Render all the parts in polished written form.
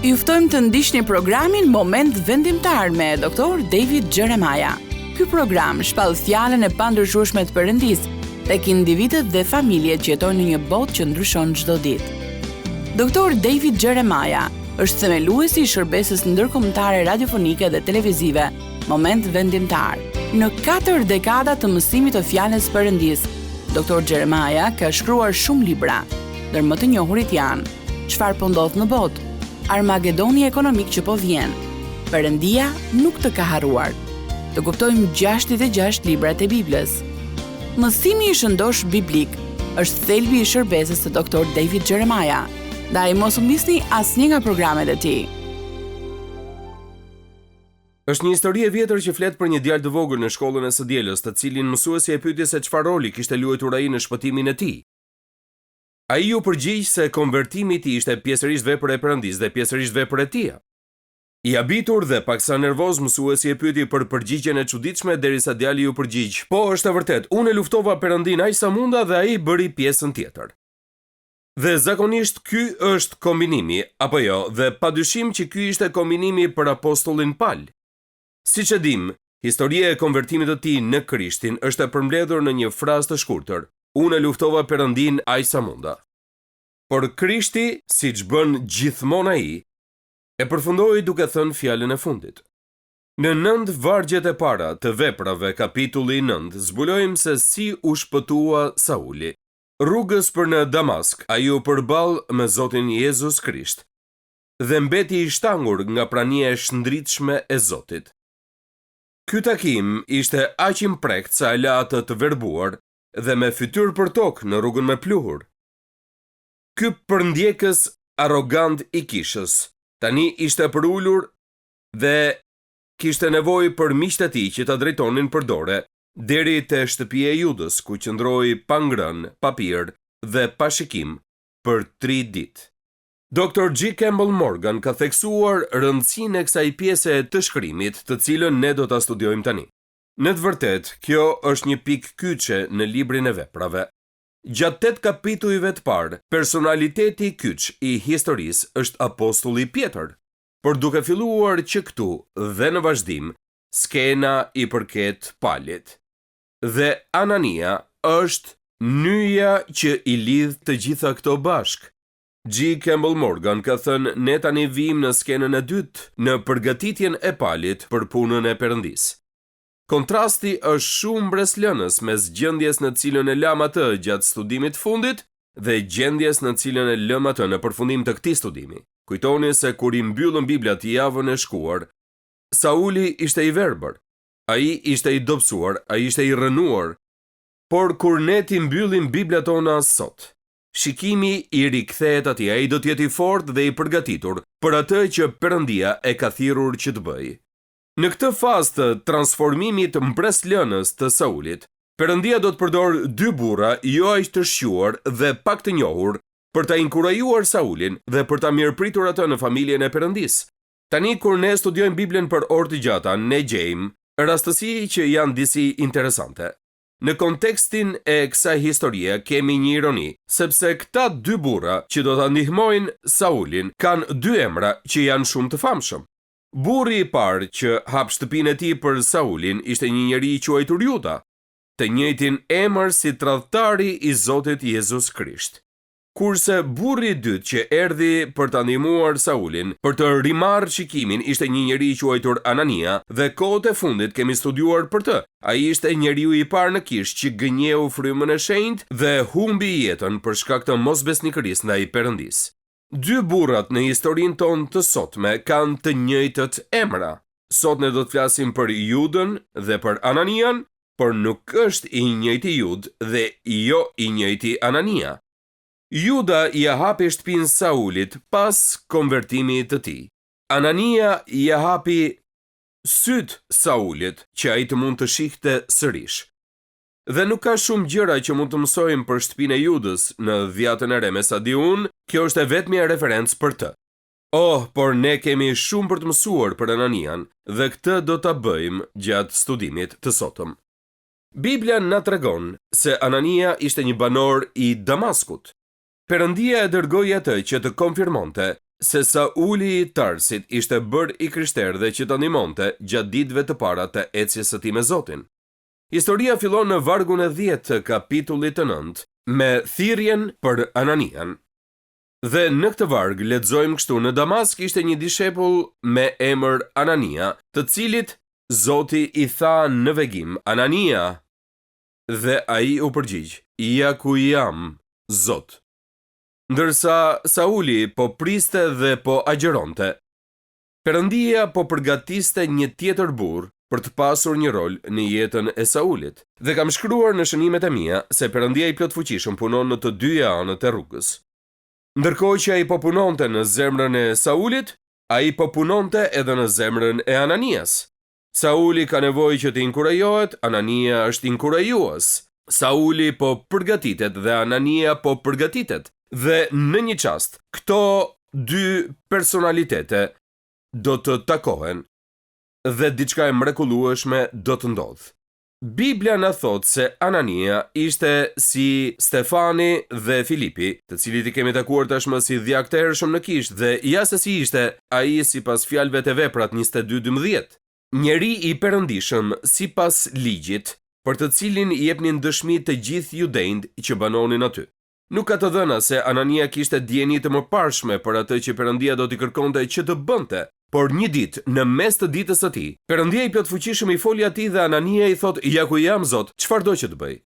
Ju ftojmë të ndiqni programin Moment Vendimtar me Dr. David Jeremiah. Ky program shpall fjalën e pandryshueshme të Perëndisë tek individët dhe familjet që jetojnë në një botë që ndryshon çdo ditë. Dr. David Jeremiah është themeluesi i shërbesës ndërkombëtare radiofonike dhe televizive Moment Vendimtar. Në 4 dekada të mësimit të fjalës Perëndisë, Dr. Jeremiah ka shkruar shumë libra, ndër më të njohurit janë Çfarë po ndodh në botë, Armagedoni ekonomik që po vjen, Perëndia nuk të ka harruar. Të kuptojmë 66 librat e Biblës. Mësimi i shëndosh biblik është thelbi i shërbesës së Dr. David Jeremiah. Ndaj mos u misni asnjë nga programet e tij. Është një histori e vjetër që flet për një djalë të vogël në shkollën e së dielës, të cilin mësuesi e pyeti se çfarë roli kishte luajtur ai në shpëtimin e tij. Ai u përgjigj se konvertimi i tij ishte pjesërisht vepër e Perëndisë dhe pjesërisht vepër e tij. I habitur dhe paksa nervoz, mësuesi e pyeti për përgjigjen e çuditshme derisa djali u përgjigj: "Po, është e vërtet, unë e luftova Perëndin aq sa munda dhe ai bëri pjesën tjetër." Dhe zakonisht ky është kombinimi, apo jo, dhe padyshim që ky ishte kombinimi për apostullin Paul. Siç e dim, historia e konvertimit të tij në Krishtin është e përmbledhur në një frazë të shkurtër: "Unë e luftova Perëndin aq sa munda." Por Krishti, siç bën gjithmonë ai, e përfundoi duke thënë fjalën e fundit. Në 9 vargjet e para të Veprave, kapitulli 9, zbulojmë se si u shpëtua Sauli. Rrugës për në Damask, ai u përball me Zotin Jezus Krisht dhe mbeti i shtangur nga prania e shndritshme e Zotit. Ky takim ishte aq i mprekt sa e la atë të verbuar dhe me fytyrë për tokë në rrugën me pluhur. Ky përndjekës arrogant i kishës tani ishte përulur dhe kishte nevojë për miqtë e tij që ta drejtonin për dore deri te shtëpia e Judës, ku qëndroi pa ngrënë, pa pirë dhe pa shikim për 3 ditë. Dr. G. Campbell Morgan ka theksuar rëndësinë e kësaj pjese të shkrimit, të cilën ne do ta studiojmë tani. Në të vërtetë, kjo është një pikë kyçe në librin e Veprave. Gjatë 8 kapitujve të parë, personaliteti kyç i historisë është apostulli Pjetër, por duke filluar që këtu dhe në vazhdim, skena i përket Palit. Dhe Anania është nyja që i lidh të gjitha këto bashk. G. Campbell Morgan ka thënë: "Ne tani vim në skenën e dytë, në përgatitjen e Palit për punën e Perëndisë." Kontrasti është shumë mbreslënës mes gjendjes në cilën e lam atë gjatë studimit të fundit dhe gjendjes në cilën e lëm atë në përfundim të këtij studimi. Kujtoni se kur i mbyllën Biblat javën e shkuar, Sauli ishte i verbër, ai ishte i dobësuar, ai ishte i rënuar, por kur ne ti mbyllim Biblat tona sot, shikimi i rikthehet atij, ai do të jetë i fortë dhe i përgatitur për atë që Perëndia e ka thirrur që të bëjë. Në këtë fazë të transformimit të mbreslënës të Saulit, Perëndia do të përdorë 2 burra jo aq të shquar dhe pak të njohur për ta inkurajuar Saulin dhe për ta mirëpritur atë në familjen e Perëndisë. Tani kur ne studiojmë Biblën për orë të gjata, ne gjejmë rastësi që janë disi interesante. Në kontekstin e kësaj historie kemi një ironi, sepse këta 2 burra që do ta ndihmojnë Saulin kanë 2 emra që janë shumë të famshëm. Burri i parë që hap shtëpinë e tij për Saulin ishte një njeri i quajtur Juda, të njëjtin emër si tradhtari i Zotit Jezus Krisht. Kurse burri i dytë që erdhi për ta ndihmuar Saulin për të rimarrë shikimin ishte një njeri i quajtur Anania dhe kohët e fundit kemi studiuar për të. Ai ishte njeriu i parë në kishë që gënjeu frymën e shenjtë dhe humbi jetën për shkak të mosbesnikërisë ndaj Perëndisë. 2 burrat në historinë tonë të sotme kanë të njëjtët emra. Sot ne do të flasim për Judën dhe për Ananian, por nuk është i njëjti Jud dhe jo i njëjti Anania. Juda i hapi shtëpinë Saulit pas konvertimit të tij. Anania i hapi syt Saulit që ai të mund të shihte sërish. Dhe nuk ka shumë gjëra që mund të mësojmë për shtëpinë e Judës në Dhjatën e Re, me sa di unë, kjo është e vetmja referencë për të. Por ne kemi shumë për të mësuar për Ananian dhe këtë do ta bëjmë gjatë studimit të sotëm. Biblia na tregon se Anania ishte një banor i Damaskut. Perëndia e dërgoi atë që të konfirmonte se Sauli i Tarsit ishte bërë i krishterë dhe që të ndihmonte gjatë ditëve të para të ecjes së tij me Zotin. Historia fillon në vargun e 10 të kapitullit të 9 me thirrjen për Ananian. Dhe në këtë varg lexojmë kështu: në Damask ishte një dishepull me emër Anania, të cilit Zoti i tha në vegim: Anania. Dhe ai u përgjigj: ja ku jam, Zot. Ndërsa Sauli po priste dhe po agjeronte, Perëndia po përgatiste një tjetër burr për të pasur një rol në jetën e Saulit. Dhe kam shkruar në shënimet e mia se Perëndia i plot fuqishëm punon në të dyja anët e rrugës. Ndërkohë që ai po punonte në zemrën e Saulit, ai po punonte edhe në zemrën e Ananias. Sauli ka nevojë që të inkurajohet, Anania është inkurajues. Sauli po përgatitet dhe Anania po përgatitet. Dhe në një çast, këto dy personalitete do të takohen dhe diçka e mrekullueshme do të ndodhë. Biblia na thot se Anania ishte si Stefani dhe Filipi, të cilit i kemi takuar tashmë si djak të hershëm në Kishë, dhe ja se si ishte ai sipas fjalëve të Veprat 22:12. Njeri i perëndishëm sipas ligjit, për të cilin i jepnin dëshmi të gjithë judejt që banonin aty. Nuk ka të dhëna se Anania kishte dieni të mëparshme për atë që Perëndia do t'i kërkonte që të bënte, por një ditë, në mes të ditës së tij, Perëndia i plot fuqishëm i foli atij dhe Anania i thot: ja ku jam, Zot, çfarë do që të bëj?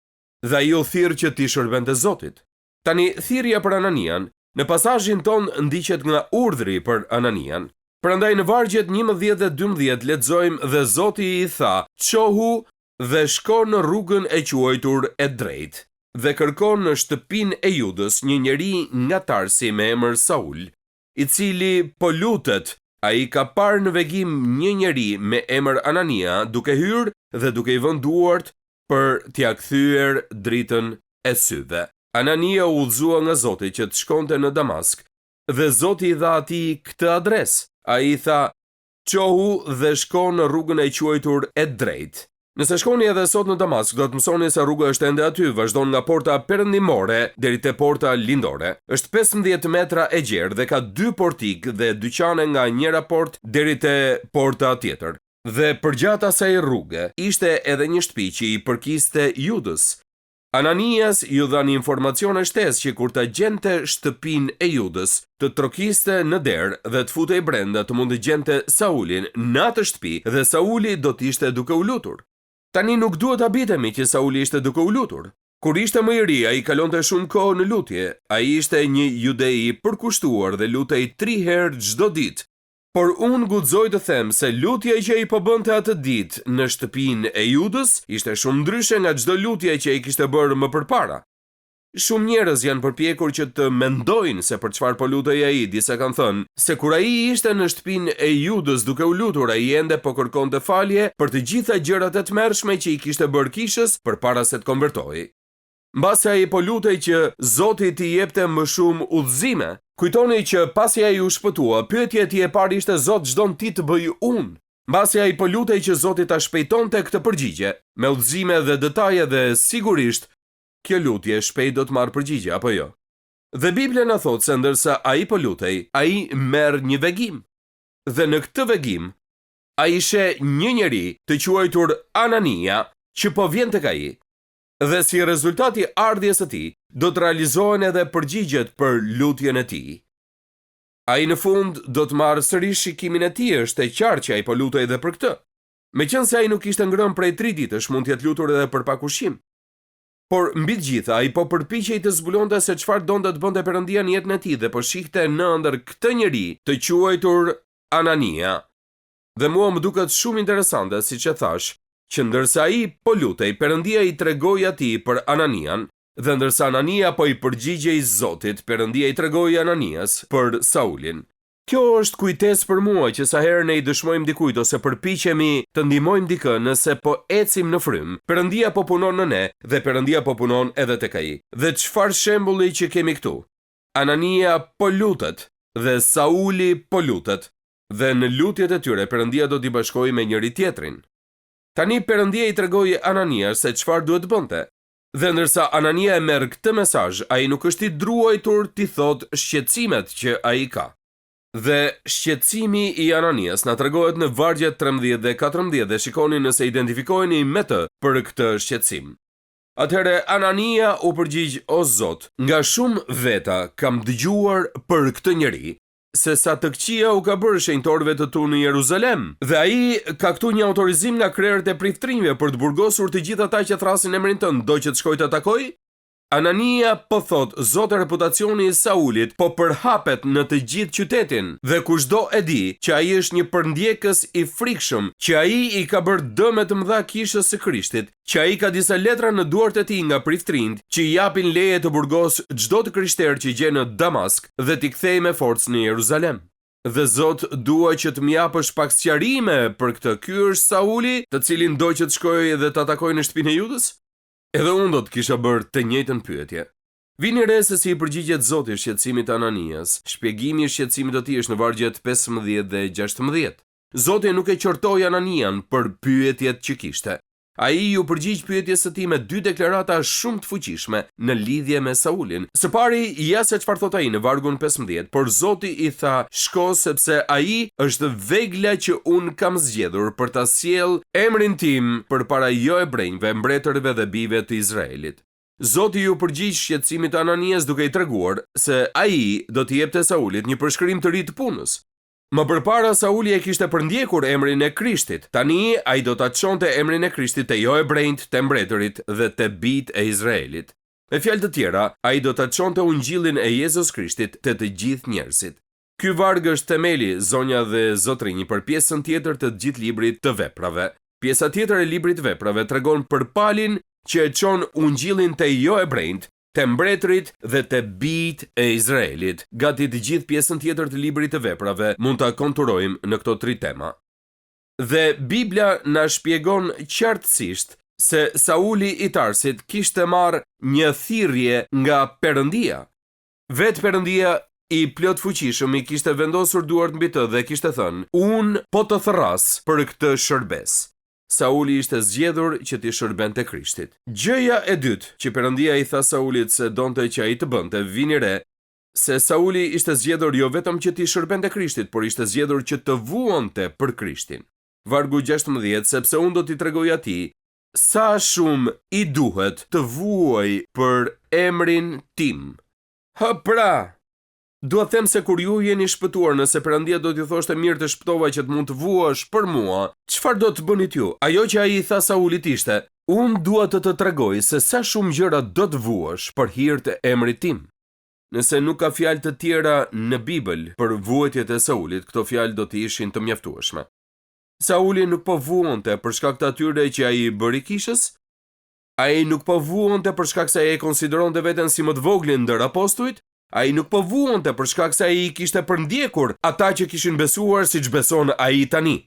Dhe ai u thirr që t'i shërbente Zotit. Tani thirrja për Ananian në pasazhin ton ndiqet nga urdhri për Ananian. Prandaj në vargjet 11 dhe 12 lexojmë: dhe Zoti i tha: çohu dhe shko në rrugën e quajtur e drejtë dhe kërkon në shtëpinë e Judës një njeri nga Tarsi me emër Saul, i cili po lutet. Ai ka parë në vegim një njeri me emër Anania duke hyrë dhe duke i vënë duart për t'ia kthyer dritën e syve. Anania u udhëzua nga Zoti që të shkonte në Damask dhe Zoti i dha atij këtë adresë. Ai tha: çohu dhe shko në rrugën e quajtur e drejtë. Nëse shkoni edhe sot në Damask, do të mësoni se rruga është ende aty, vazhdon nga porta perëndimore deri te porta lindore. Është 15 metra e gjerë dhe ka 2 portik dhe dyqane nga njëra portë deri te porta tjetër. Dhe përgjatë asaj rruge ishte edhe një shtëpi që i përkiste Judës. Ananias ju dha një informacion e shtesë që kur ta gjente shtëpinë e Judës, të trokiste në derë dhe të futej brenda të mund të gjente Saulin në atë shtëpi dhe Sauli do të ishte duke u lutur. Tani nuk duhet ta bitemi që Sauli ishte duke u lutur. Kur ishte më i ri, ai kalonte shumë kohë në lutje. Ai ishte një judei i përkushtuar dhe lutej 3 herë çdo ditë. Por unë guxoj të them se lutja që ai po bënte atë ditë në shtëpinë e Judës ishte shumë ndryshe nga çdo lutje që ai kishte bërë më përpara. Shumë njerëz janë përpjekur që të mendojnë se për çfarë po lutej ai. Disa kanë thënë se kur ai ishte në shtëpinë e Judës duke u lutur, ai ende po kërkonte falje për të gjitha gjërat e tmerrshme që i kishte bërë kishës përpara se të konvertohej. Mbasi ai po lutej që Zoti t'i jepte më shumë udhëzime. Kujtoni që pasi ai u shpëtua, pyetja e tij e parë ishte: Zot, ç'don ti të bëj unë? Mbasi ai po lutej që Zoti ta shpejtonte këtë përgjigje me udhëzime dhe detaje dhe sigurisht kjo lutje shpejt do të marrë përgjigje, apo jo? Dhe Biblia na thot se ndërsa ai po lutej, ai merr një vegim. Dhe në këtë vegim, ai sheh një njeri të quajtur Anania që po vjen tek ai. Dhe si rezultati ardhjes së tij, do të realizohen edhe përgjigjet për lutjen e tij. Ai në fund do të marrë sërish shikimin e tij, është e qartë që ai po lutej edhe për këtë. Meqense ai nuk ishte ngrënë prej 3 ditësh, mund të jetë lutur edhe për pak ushqim. Por mbi të gjitha, ai po përpiqej të zbulonte se çfarë donte të bënte Perëndia në jetën e tij dhe po shihte në ëndër këtë njeri të quajtur Anania. Dhe mua më duket shumë interesante, siç e thash, që ndërsa ai po lutej, Perëndia i tregoi atij për Ananian, dhe ndërsa Anania po i përgjigjej Zotit, Perëndia i tregoi Ananias për Saulin. Kjo është kujtesë për mua që sa herë ne i dëshmojmë dikujt ose përpiqemi të ndihmojmë dikë nëse po ecim në frym, Perëndia po punon në ne dhe Perëndia po punon edhe tek ai. Dhe çfarë shembulli që kemi këtu? Anania po lutet dhe Sauli po lutet, dhe në lutjet e tyre Perëndia do t'i bashkojë me njëri tjetrin. Tani Perëndia i tregoi Ananias se çfarë duhet bënte. Dhe ndërsa Anania e merr këtë mesazh, ai nuk është i druajtur t'i thotë shqetësimet që ai ka. Dhe shqetësimi i Ananias na tregohet në vargjet 13 dhe 14 dhe shikoni nëse identifikoheni me të për këtë shqetësim. Atëherë Anania u përgjigj: "O Zot, nga shumë veta kam dëgjuar për këtë njeri, se sa të këqija u ka bërë shenjtorëve të tu në Jeruzalem, dhe ai ka këtu një autorizim nga krerët e priftrinjve për të burgosur të gjithë ata që thrasin emrin tënd, do që të shkoj të takoj?" Anania po thot: "Zot, reputacioni i Saulit po përhapet në të gjithë qytetin, dhe kushdo e di që ai është një përndjekës i frikshëm, që ai i ka bërë dëm të mëdha kishës së Krishtit, që ai ka disa letra në duart e tij nga priftrind, që i japin leje të burgos çdo të krishterë që gjen në Damask dhe t'i kthej me forcë në Jeruzalem. Dhe Zot, dua që të më japësh pak sqarime për këtë. Ky është Sauli, të cilin do që të shkojë dhe të atakojë në shtëpinë e Judës?" Edhe unë do të kisha bërë të njëjtën pyetje. Vini re se si i përgjigjet Zoti shqetësimit të Ananias. Shpjegimi i shqetësimit të tij është në vargjet 15 dhe 16. Zoti nuk e qortoi Ananian për pyetjet që kishte. Ai ju përgjigj pyetjes së tij me dy deklarata shumë të fuqishme në lidhje me Saulin. Së pari, ja se çfarë thot ai në vargun 15, por Zoti i tha: "Shko, sepse ai është vegla që un kam zgjedhur për ta sjell emrin tim përpara jo hebrejve, mbretërve dhe bijve të Izraelit." Zoti ju përgjigj shqetësimit të Ananias duke i treguar se ai do t'i jepte Saulit një përshkrim të ri të punës. Më përpara Sauli e kishte përndjekur emrin e Krishtit. Tani ai do ta çonte emrin e Krishtit te jo hebrejt, te mbretërit dhe te bijt e Izraelit. Me fjalë të tjera, ai do ta çonte ungjillin e Jezus Krishtit te të gjithë njerëzit. Ky varg është themeli, zonja dhe zotrinj, për pjesën tjetër të gjithë librit të Veprave. Pjesa tjetër e librit të Veprave tregon për palin që e çon ungjillin te jo hebrejt, te mbretërit dhe te bijt e Izraelit. Gati të gjithë pjesën tjetër të librit të Veprave mund ta konturojmë në këto tri tema. Dhe Biblia na shpjegon qartësisht se Sauli i Tarsit kishte marrë një thirrje nga Perëndia. Vetë Perëndia i plot fuqishëm i kishte vendosur duart mbi të dhe kishte thënë: "Unë po të therras për këtë shërbes." Sauli ishte zgjedhur që t'i shërbente Krishtit. Gjëja e dytë që Perëndia i tha Saulit se donte që ai të bënte, vini re se Sauli ishte zgjedhur jo vetëm që t'i shërbente Krishtit, por ishte zgjedhur që të vuonte për Krishtin. Vargu 16, sepse unë do t'i tregoj atij sa shumë i duhet të vuoj për emrin tim. Pra, dua them se kur ju jeni shpëtuar, nëse Perëndia do t'ju thoshte: "Mirë, të shpëtova që të mund të vuash për mua", çfarë do të bënit ju? Ajo që ai i tha Saulit ishte: "Unë dua të tregoj se sa shumë gjëra do të vuash për hir të emrit tim." Nëse nuk ka fjalë të tjera në Bibël për vuajtjet e Saulit, këto fjalë do të ishin të mjaftueshme. Sauli nuk po vuonte për shkak të atyre që ai i bëri kishës. Ai nuk po vuonte për shkak se ai e konsideronte veten si më të voglin ndër apostujt. Ai nuk po vuonte për shkak se ai i kishte përndjekur ata që kishin besuar siç beson ai tani.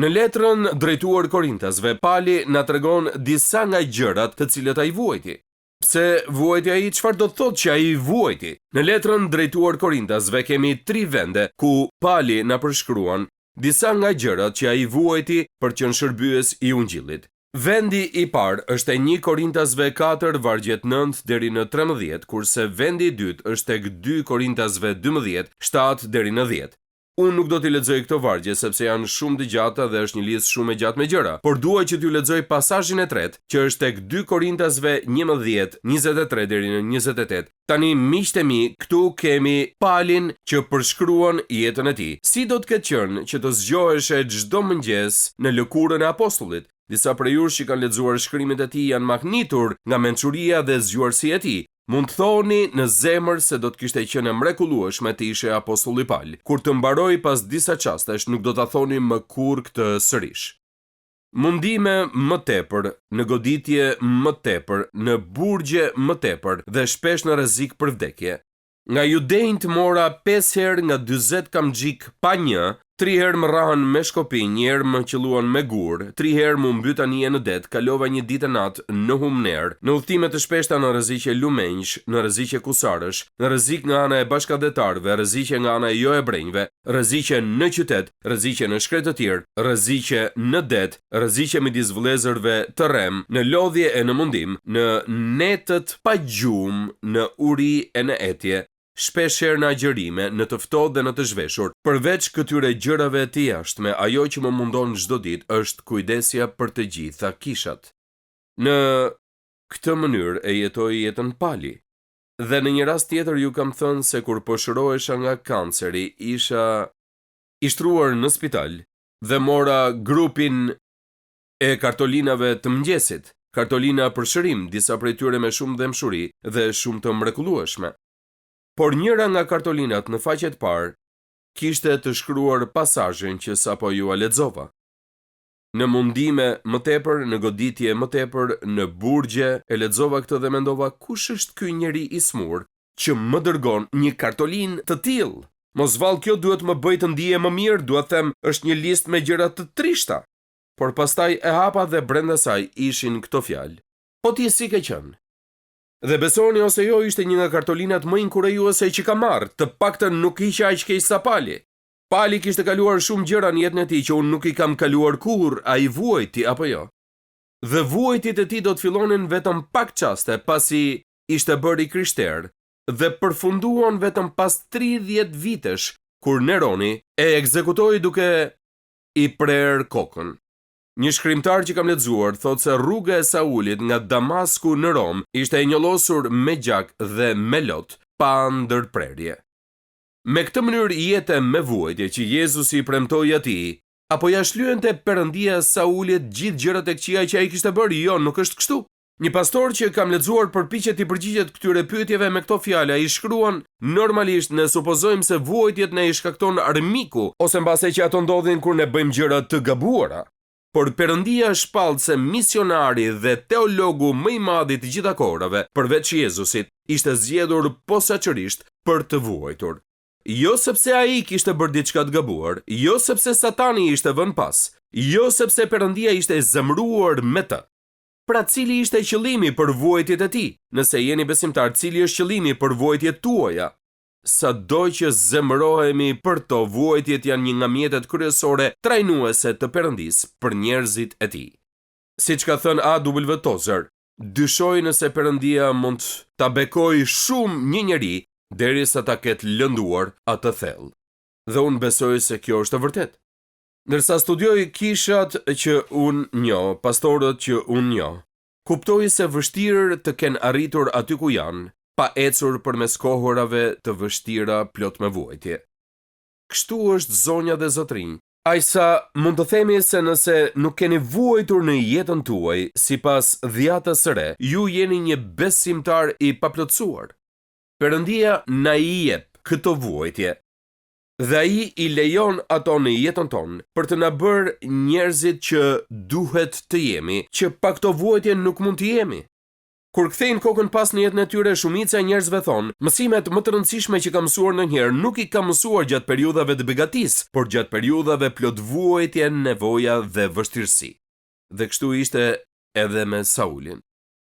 Në letrën drejtuar Korintasve, Pali na tregon disa nga gjërat të cilët ai vuajti. Pse vuajti ai? Çfarë do të thotë që ai vuajti? Në letrën drejtuar Korintasve kemi 3 vende ku Pali na përshkruan disa nga gjërat që ai vuajti për të qenë shërbyes i ungjillit. Vendi i parë është e 1 Korintasve 4 vargjet 9 deri në 13, kurse vendi i dytë është tek 2 Korintasve 12 7 deri në 10. Unë nuk do t'i lexoj këto vargje sepse janë shumë të gjata dhe është një listë shumë e gjatë me gjëra, por dua që t'ju lexoj pasazhin e tretë, që është tek 2 Korintasve 11 23 deri në 28. Tani miqtë e mi, këtu kemi Palin që përshkruan jetën e tij. Si do të ketë qenë që të zgjohesh çdo mëngjes në lëkurën e apostullit? Disa prej jush që kanë lexuar shkrimet e tij janë mahnitur nga mençuria dhe zgjuarësia e tij. Mund të thoni në zemër se do të kishte qenë mrekullueshme të ishe apostulli Pal. Kur të mbaroj pas disa çastesh, nuk do ta thoni më kurrë këtë sërish. Mundime më tepër, në goditje më tepër, në burgje më tepër dhe shpesh në rrezik për vdekje. Nga judejt mora 5 herë nga 40 kamxhik pa një, 3 herë më rahen me shkopi, 1 herë më qelluan me gur, 3 herë më mbyta një në det, kalova një ditë natë në humner, në udhëtime të shpeshta në rreziqe lumenjsh, në rreziqe kusarësh, në rrezik nga ana e bashkëdetarëve, rreziqe nga ana e jo hebrejve, rreziqe në qytet, rreziqe në shkretë të tjerë, rreziqe në det, rreziqe midis vëllezërve të rrem, në lodhje e në mundim, në netët pa gjumë, në uri e në etje, shpeshherë në agjërime, në të ftohtë dhe në të zhveshur. Përveç këtyre gjërave të jashtme, ajo që më mundon çdo ditë është kujdesja për të gjitha kishat. Në këtë mënyrë e jetoj jetën pali. Dhe në një rast tjetër ju kam thënë se kur po shërohesha nga kanceri, isha i shtruar në spital dhe mora grupin e kartolinave të mëngjesit. Kartolina për shërim, disa prej tyre me shumë dëmshuri dhe shumë të mrekullueshme. Por njëra nga kartolinat në faqet parë kishte të shkruar pasazhin që sapo ju a lexova. Në mundime më tepër, në goditje më tepër, në burgje, e lexova këtë dhe mendova, kush është ky njeri i smur që më dërgon një kartolinë të tillë? Mos vallë, kjo duhet më bëj të ndihem më mirë, duhet them, është një listë me gjëra të trishta. Por pastaj e hapa dhe brenda saj ishin këto fjalë. Po ti si ke qenë? Dhe besoni ose jo, ishte një nga kartolinat më inkurajuese që kam marrë, të paktën nuk hiqa aq keq sa Pali. Pali kishte kaluar shumë gjëra në jetën e tij që unë nuk i kam kaluar kurrë, ai vuajti apo jo. Dhe vuajtjet e tij do të fillonin vetëm pak çaste pasi ishte bërë i krishterë dhe përfunduan vetëm pas 30 vitesh kur Neroni e ekzekutoi duke i prerë kokën. Një shkrimtar që kam lexuar thotë se rruga e Saulit nga Damasku në Rom ishte e njolosur me gjak dhe me lot, pa ndërprerje. Me këtë mënyrë jete me vuajtje që Jezusi i premtoi atij, apo ja shlyente Perëndia Saulit gjithë gjërat e këqija që ai kishte bërë? Jo, nuk është kështu. Një pastor që kam lexuar përpiqet i përgjigjet këtyre pyetjeve me këto fjalë. Ai shkruan, normalisht ne supozojmë se vuajtjet ne i shkakton armiku, ose mbase që ato ndodhin kur ne bëjmë gjëra të gabuara. Por Perëndia shpallë se misionari dhe teologu më i madh i të gjitha kohërave, përveç Jezusit, ishte zgjedhur posaçërisht për të vuajtur. Jo sepse ai kishte bërë diçka të gabuar, jo sepse Satani ishte vënë pas, jo sepse Perëndia ishte zemëruar me të. Pra cili ishte qëllimi për vuajtjet e tij? Nëse jeni besimtar, cili është qëllimi për vuajtjet tuaja? Sado që zemërohemi për to, vuajtjet janë një nga mjetet kryesore trajnuese të Perëndisë për njerëzit e tij. Siç ka thënë A.W. Tozer, dyshoj nëse Perëndia mund ta bekojë shumë një njeri derisa ta ketë lënduar atë thellë. Dhe unë besoj se kjo është e vërtetë. Ndërsa studioj kishat që unë njoh, pastorët që unë njoh, kuptoj se vështirë të kenë arritur aty ku janë, pa ecur përmes kohërave të vështira plot me vuajtje. Kështu është zonja dhe zotrinj. Ajsa mund të themi se nëse nuk keni vuajtur në jetën tuaj, sipas dhjatës së re, ju jeni një besimtar i paplotësuar. Perëndia na i jep këto vuajtje. Dhe ai i lejon ato në jetën tonë për të na bërë njerëzit që duhet të jemi, që pa këto vuajtje nuk mund të jemi. Kur kthejnë kokën pas në jetën e tyre, shumica e njerëzve thonë, mësimet më të rëndësishme që kam mësuar ndonjëherë nuk i kam mësuar gjatë periudhave të begatisë, por gjatë periudhave plot vuajtje, nevoja dhe vështirësi. Dhe kështu ishte edhe me Saulin.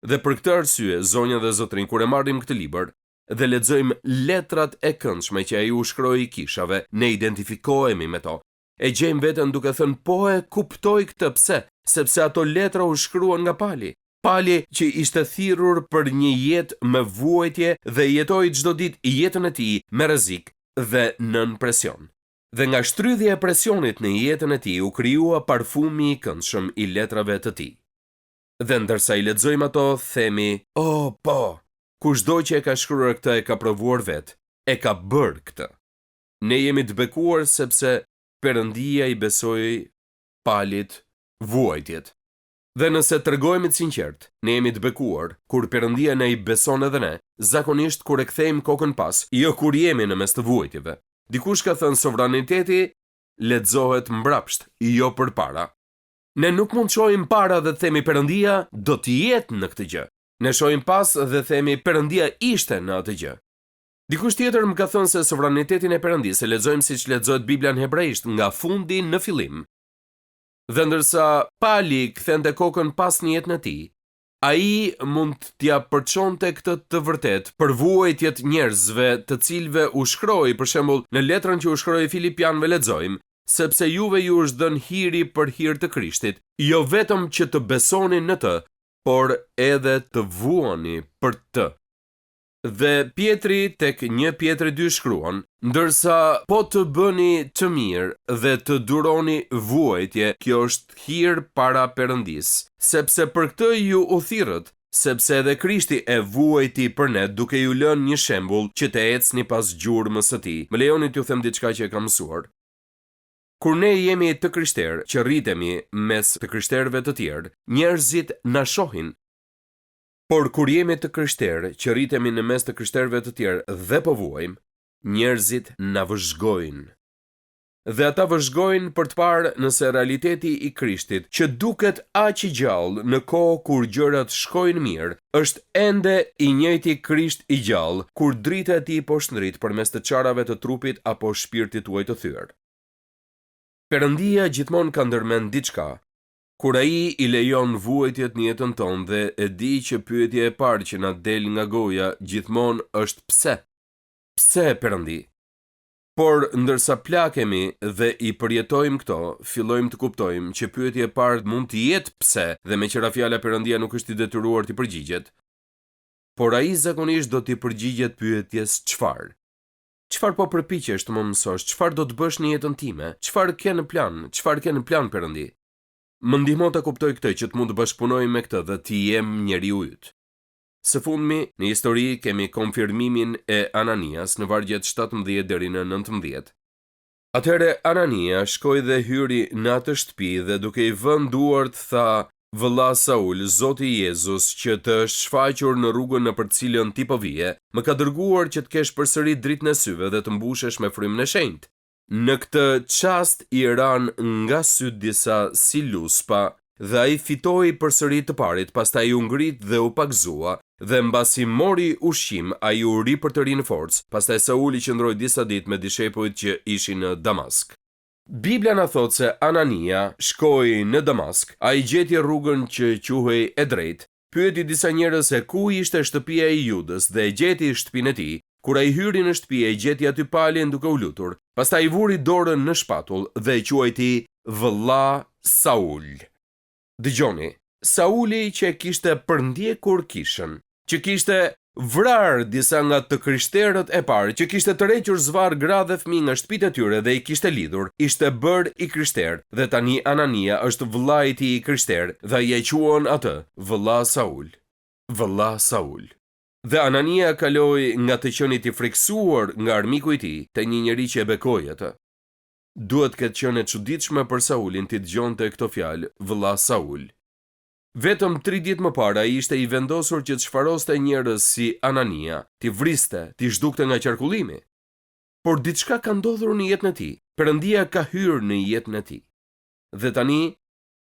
Dhe për këtë arsye, zonja dhe zotrin, kur e marrim këtë libër dhe lexojmë letrat e këndshme që ai u shkroi kishave, ne identifikohemi me to. E gjejmë veten duke thënë, po e kuptoj këtë pse, sepse ato letra u shkruan nga Pali. Pali që ishte thirrur për një jetë me vuajtje dhe jetoi çdo ditë jetën e tij me rrezik dhe nën presion. Dhe nga shtrydhja e presionit në jetën e tij u krijua parfumi i këndshëm i letrave të tij. Dhe ndërsa i lexojmë ato, themi, "Oh, po, kushdo që e ka shkruar këtë e ka provuar vetë, e ka bërë këtë." Ne jemi të bekuar sepse Perëndia i besoi Palit vuajtjet. Dhe nëse tregojmë të sinqert, ne jemi të bekuar kur Perëndia ne i beson edhe ne, zakonisht kur e kthejmë kokën pas, jo kur jemi në mes të vuajtjeve. Dikush ka thënë sovraniteti lexohet mbrapsht, jo përpara. Ne nuk mund të shohim para dhe të themi Perëndia do të jetë në këtë gjë. Ne shohim pas dhe themi Perëndia ishte në atë gjë. Dikush tjetër më ka thënë se sovranitetin e Perëndisë e lexojmë siç lexohet Bibla në hebraisht, nga fundi në fillim. Dhe ndërsa Pali kthente kokën pas në jetën e tij, ai mund t'ja përçonte këtë të vërtet për vuajtjet njerëzve të cilëve u shkroi, për shembull, në letrën që u shkroi Filipianëve lexojmë, sepse juve ju është dhënë hiri për hir të Krishtit, jo vetëm që të besoni në të, por edhe të vuani për të. Dhe Pietri tek 1 Pietri 2 shkruan, ndërsa po të bëni të mirë dhe të duroni vuajtje, kjo është hir para Perëndis, sepse për këtë ju u thirrët, sepse edhe Krishti e vuajti për ne duke ju lënë një shembull që të ecni pas gjurmës së tij. Më lejoni t'ju them diçka që e kam mësuar. Kur ne jemi të krishterë, që rritemi mes të krishterëve të tjerë, njerëzit na shohin. Por kur jemi të krishterë, që rritemi në mes të krishterëve të tjerë dhe po vuajmë, njerëzit na vëzhgojnë. Dhe ata vëzhgojnë për të parë nëse realiteti i Krishtit, që duket aq i gjallë në kohë kur gjërat shkojnë mirë, është ende i njëjti Krisht i gjallë, kur drita e tij po shndrit përmes të çarave të trupit apo shpirtit tuaj të thyer. Perëndia gjithmonë ka ndërmend diçka. Kur ai i lejon vuajtjet në jetën tonë dhe e di që pyetja e parë që na del nga goja gjithmonë është pse? Pse Perëndi? Por ndërsa plakemi dhe i përjetojmë këto, fillojmë të kuptojmë që pyetja e parë mund të jetë pse, dhe me qëra fjala Perëndia nuk është i detyruar të përgjigjet. Por ai zakonisht do t'i përgjigjet pyetjes çfarë? Çfarë po përpiqesh të më mësosh? Çfarë do të bësh në jetën time? Çfarë ke në plan? Çfarë ke në plan Perëndi? Më ndihmo ta kuptoj këtë që të mund të bashkëpunoj me këtë dhe të jem njeriu yt. Së fundmi, në histori kemi konfirmimin e Ananias në vargjet 17 deri në 19. Atëherë Anania shkoi dhe hyri në atë shtëpi dhe duke i vënë duart tha: "Vëlla Saul, Zoti Jezus që të është shfaqur në rrugën nëpër të cilën ti po vije, më ka dërguar që të kesh përsëri dritën e syve dhe të mbushesh me frymën e shenjtë." Në këtë çast i ran nga syt disa si luspa dhe ai fitoi përsëri të parit, pastaj u ngrit dhe u pagëzua, dhe mbasi mori ushqim, ai u ri për të rinë forcë. Pastaj Sauli qëndroi disa ditë me dishepujt që ishin në Damask. Biblia na thot se Anania shkoi në Damask, ai gjeti rrugën që quhej e drejtë, pyeti disa njerëz se ku ishte shtëpia e Judës dhe e gjeti shtëpinë e tij. Kur ai hyri në shtëpi, e gjeti aty palën duke u lutur. Pastaj i vuri dorën në shpatull dhe e quajti vëlla Saul. Dëgjoni, Sauli që kishte përndjekur kishën, që kishte vrarë disa nga të krishterët e parë, që kishte tërhequr zvarr gra dhe fëmijë nga shtëpitë e tyre dhe i kishte lidhur, ishte bërë i krishter, dhe tani Anania është vëllai i tij i krishter dhe ai e quan atë vëlla Saul. Vëlla Saul. Dhe Anania kaloi nga të qenit i friksuar nga armiku i tij te një njeri që e bekoi atë. Duhet këtë qenë e çuditshme për Saulin të dëgjonte këto fjalë, vëlla Saul. Vetëm 3 ditë më parë ai ishte i vendosur që të çfaroste njerëz si Anania, t'i vriste, t'i zhdukte nga qarkullimi. Por diçka ka ndodhur në jetën e tij. Perëndia ka hyrë në jetën e tij. Dhe tani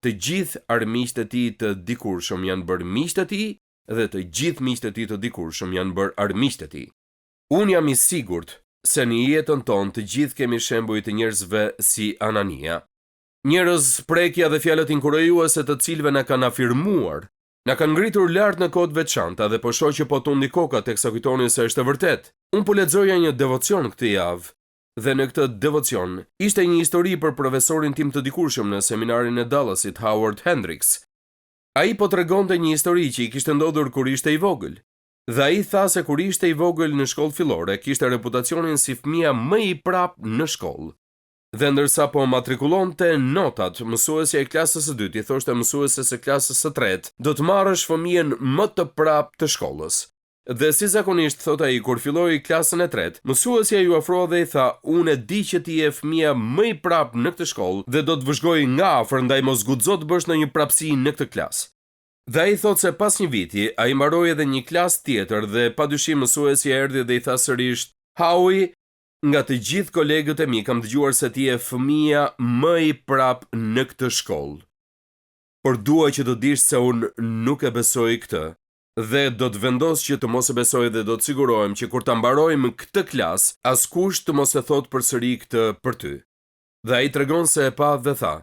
të gjithë armiqtë e tij të dikurshëm janë bërë miqtë e tij, dhe të gjithë miqtë e tij të dikurshëm janë bërë armiqtë e tij. Unë jam i sigurt se në jetën tonë të gjithë kemi shembuj të njerëzve si Anania. Njerëz prekja dhe fjalët inkurajuese të cilëve na kanë afirmuar, na kanë ngritur lart në kohë të veçanta dhe po shoh që po tundi koka teksa kujtoni se është e vërtet. Unë po lexoja një devocion këtë javë dhe në këtë devocion ishte një histori për profesorin tim të dikurshëm në seminarin e Dallasit, Howard Hendricks. Ai po tregonte një histori që i kishte ndodhur kur ishte i vogël. Dhe ai tha se kur ishte i vogël në shkollë fillore, kishte reputacionin si fëmia më i prap në shkollë. Dhe ndërsa po matrikulonte notat, mësuesja e klasës së dytë i thoshte mësueses së klasës së tretë, do të marrësh fëmijën më të prap të shkollës. Dhe si zakonisht, thot ai, kur filloi klasën e tretë, mësuesja ju ofroi dhe i tha: "Unë e di që ti je fëmia më i prap në këtë shkollë dhe do të vëzhgoj nga afër, ndaj mos guxo të bësh ndonjë prapësi në këtë klasë." Dhe ai thot se pas një viti, ai mbaroi edhe një klasë tjetër dhe padyshim mësuesja erdhi dhe i tha sërish: "Howie, nga të gjithë kolegët e mi kam dëgjuar se ti je fëmia më i prap në këtë shkollë. Por dua që të dish se unë nuk e besoj këtë. Dhe do të vendos që të mos e besoj dhe do të sigurohem që kur ta mbarojmë këtë klasë, askush të mos e thot përsëri këtë për ty." Dhe ai tregon se e pa dhe tha: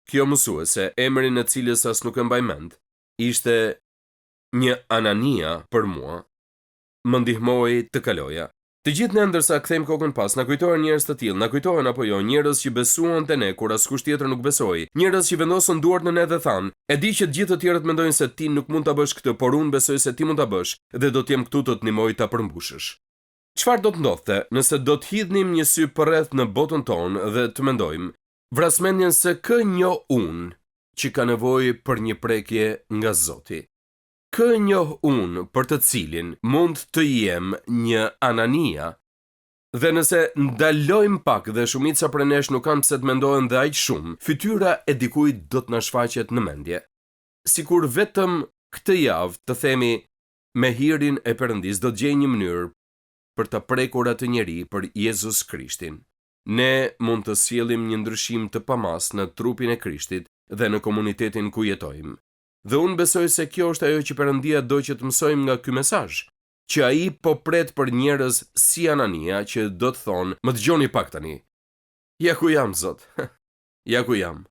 "Kjo mësuese, emrin e cilës as nuk e mbaj mend, ishte një Anania për mua. Më ndihmoi të kaloja. Të gjithë ne ndërsa kthejmë kokën pas, na kujtohen njerëz të tillë, na kujtohen apo jo, njerëz që besuan te ne kur askush tjetër nuk besoi, njerëz që vendosën duart në ne dhe thanë, e di që të gjithë të tjerët mendojnë se ti nuk mund ta bësh këtë, por unë besoj se ti mund ta bësh dhe do të jem këtu të të ndihmoj ta përmbushësh. Çfarë do të ndodhte nëse do të hidhnim një sy përreth në botën tonë dhe të mendojmë, vrasmendjen se kë njoh unë që ka nevojë për një prekje nga Zoti. Kë njoh unë për të cilin mund të jem një Anania. Dhe nëse ndalojmë pak dhe shumica prej nesh nuk kanë pse të mendojnë dhe aq shumë, fytyra e dikujt do të na shfaqet në mendje. Sikur vetëm këtë javë të themi me hirin e Perëndis do të gjej një mënyrë për të prekur atë njeri për Jezus Krishtin. Ne mund të sjellim një ndryshim të pamas në trupin e Krishtit dhe në komunitetin ku jetojmë. Dhe unë besoj se kjo është ajo që Perëndia do që të mësojmë nga ky mesazh, që ai po pret për njerëz si Anania që do të thonë, më dëgjoni pak tani. Ja ku jam, Zot. Ja ku jam.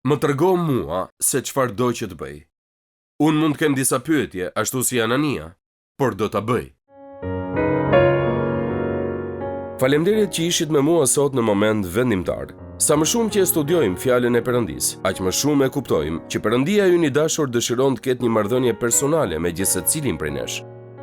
Më trego mua se çfarë do që të bëj. Unë mund të kem disa pyetje ashtu si Anania, por do ta bëj. Faleminderit që ishit me mua sot në moment vendimtar. Sa më shumë që e studiojmë fjalën e Perëndis, aq më shumë e kuptojmë që Perëndia ynë i dashur dëshiron të ketë një marrëdhënie personale me gjithë secilin prej nesh.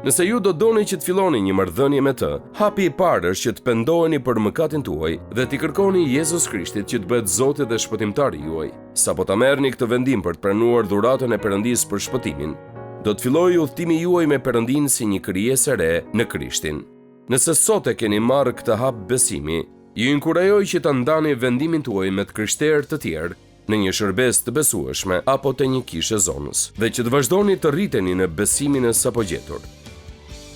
Nëse ju do doni që të filloni një marrëdhënie me të, hapi i parë është që të pendoheni për mëkatin tuaj dhe t'i kërkoni Jezus Krishtit që të bëhet Zoti dhe shpëtimtari juaj. Sapo ta merrni këtë vendim për të pranuar dhuratën e Perëndis për shpëtimin, do të fillojë udhtimi juaj me Perëndin si një krijesë e re në Krishtin. Nëse sot e keni marrë këtë hap besimi, ju inkurajoj që ta ndani vendimin tuaj me të krishterë të tjerë në një shërbes të besueshme apo te një kishë zonës dhe që të vazhdoni të rriteni në besimin e sapo gjetur.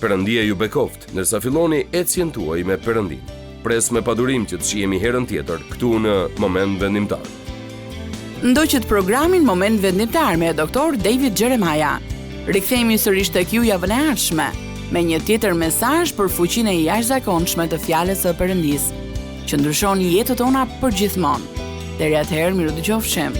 Perëndia ju bekoft ndërsa filloni ecjen tuaj me Perëndin. Pres me padurim që të shihemi herën tjetër këtu në Moment Vendimtar. Ndoqët programin Moment Vendimtar me Dr. David Jeremiah. Rikthehemi sërish tek ju javën e ardhshme me një tjetër mesazh për fuqinë e jashtëzakonshme të fjalës së Perëndis, që ndryshon jetën tona përgjithmonë. Deri atëherë, miru dëgjofshim.